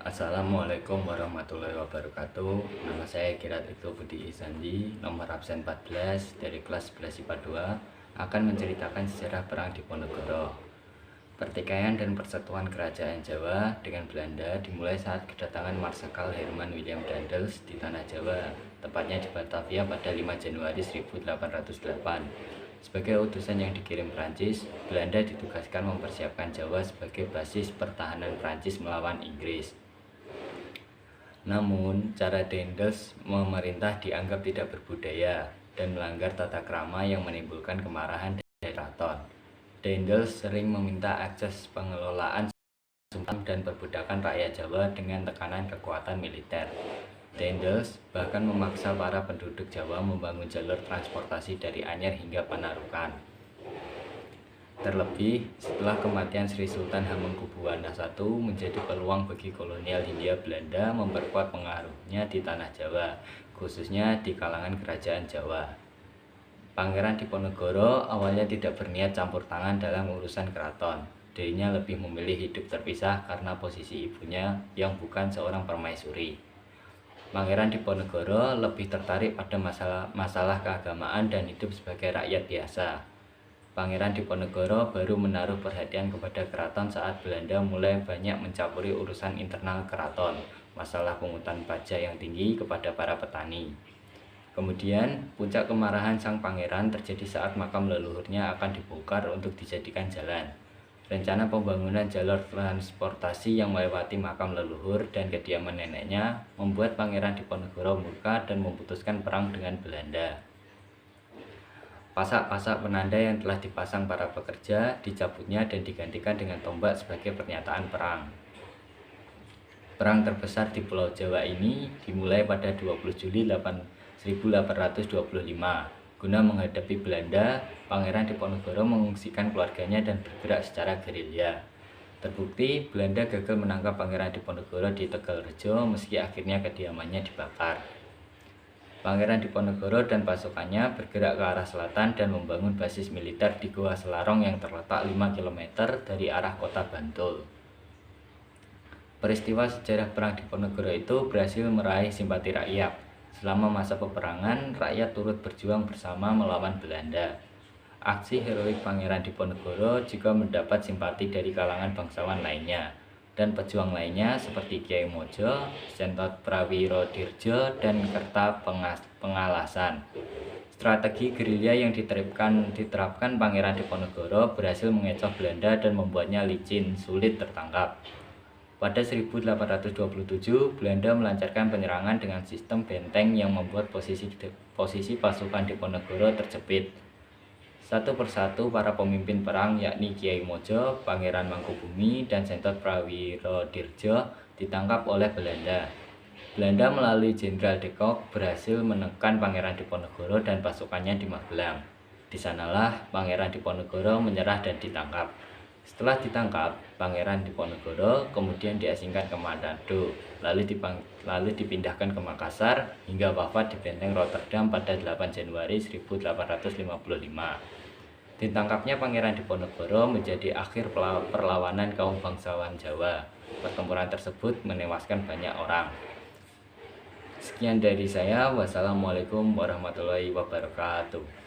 Assalamualaikum warahmatullahi wabarakatuh. Nama saya Kirat Ibtu Budi Ihsandi, nomor absen 14 dari kelas 11 IPA 2, akan menceritakan sejarah perang Diponegoro. Pertikaian dan persatuan kerajaan Jawa dengan Belanda dimulai saat kedatangan Marsekal Herman William Daendels di Tanah Jawa, tepatnya di Batavia pada 5 Januari 1808. Sebagai utusan yang dikirim Prancis, Belanda ditugaskan mempersiapkan Jawa sebagai basis pertahanan Prancis melawan Inggris. Namun, cara Daendels memerintah dianggap tidak berbudaya dan melanggar tata krama yang menimbulkan kemarahan dari keraton. Daendels sering meminta akses pengelolaan sumber dan perbudakan rakyat Jawa dengan tekanan kekuatan militer. Daendels bahkan memaksa para penduduk Jawa membangun jalur transportasi dari Anyar hingga Panarukan. Terlebih, setelah kematian Sri Sultan Hamengkubuwana I menjadi peluang bagi kolonial Hindia Belanda memperkuat pengaruhnya di Tanah Jawa, khususnya di kalangan kerajaan Jawa. Pangeran Diponegoro awalnya tidak berniat campur tangan dalam urusan keraton. Dirinya lebih memilih hidup terpisah karena posisi ibunya yang bukan seorang permaisuri. Pangeran Diponegoro lebih tertarik pada masalah keagamaan dan hidup sebagai rakyat biasa. Pangeran Diponegoro baru menaruh perhatian kepada keraton saat Belanda mulai banyak mencampuri urusan internal keraton, masalah pungutan pajak yang tinggi kepada para petani. Kemudian, puncak kemarahan sang pangeran terjadi saat makam leluhurnya akan dibongkar untuk dijadikan jalan. Rencana pembangunan jalur transportasi yang melewati makam leluhur dan kediaman neneknya membuat Pangeran Diponegoro murka dan memutuskan perang dengan Belanda. Pasak-pasak penanda yang telah dipasang para pekerja dicabutnya dan digantikan dengan tombak sebagai pernyataan perang. Perang terbesar di Pulau Jawa ini dimulai pada 20 Juli 1825. Guna menghadapi Belanda, Pangeran Diponegoro mengungsikan keluarganya dan bergerak secara gerilya. Terbukti, Belanda gagal menangkap Pangeran Diponegoro di Tegalrejo meski akhirnya kediamannya dibakar. Pangeran Diponegoro dan pasukannya bergerak ke arah selatan dan membangun basis militer di Goa Selarong yang terletak 5 km dari arah kota Bantul. Peristiwa sejarah perang Diponegoro itu berhasil meraih simpati rakyat. Selama masa peperangan, rakyat turut berjuang bersama melawan Belanda. Aksi heroik Pangeran Diponegoro juga mendapat simpati dari kalangan bangsawan lainnya dan pejuang lainnya seperti Kiai Mojo, Sentot Prawirodirjo, dan Kerta Pengalasan. Strategi gerilya yang diterapkan Pangeran Diponegoro berhasil mengecoh Belanda dan membuatnya licin, sulit tertangkap. Pada 1827, Belanda melancarkan penyerangan dengan sistem benteng yang membuat posisi pasukan Diponegoro terjepit. Satu persatu para pemimpin perang yakni Kiai Mojo, Pangeran Mangkubumi, dan Sentot Prawirodirjo ditangkap oleh Belanda. Belanda melalui Jenderal de Kock berhasil menekan Pangeran Diponegoro dan pasukannya di Magelang. Di sanalah Pangeran Diponegoro menyerah dan ditangkap. Setelah ditangkap, Pangeran Diponegoro kemudian diasingkan ke Manado, lalu dipindahkan ke Makassar hingga wafat di Benteng Rotterdam pada 8 Januari 1855. Ditangkapnya Pangeran Diponegoro menjadi akhir perlawanan kaum bangsawan Jawa. Pertempuran tersebut menewaskan banyak orang. Sekian dari saya. Wassalamualaikum warahmatullahi wabarakatuh.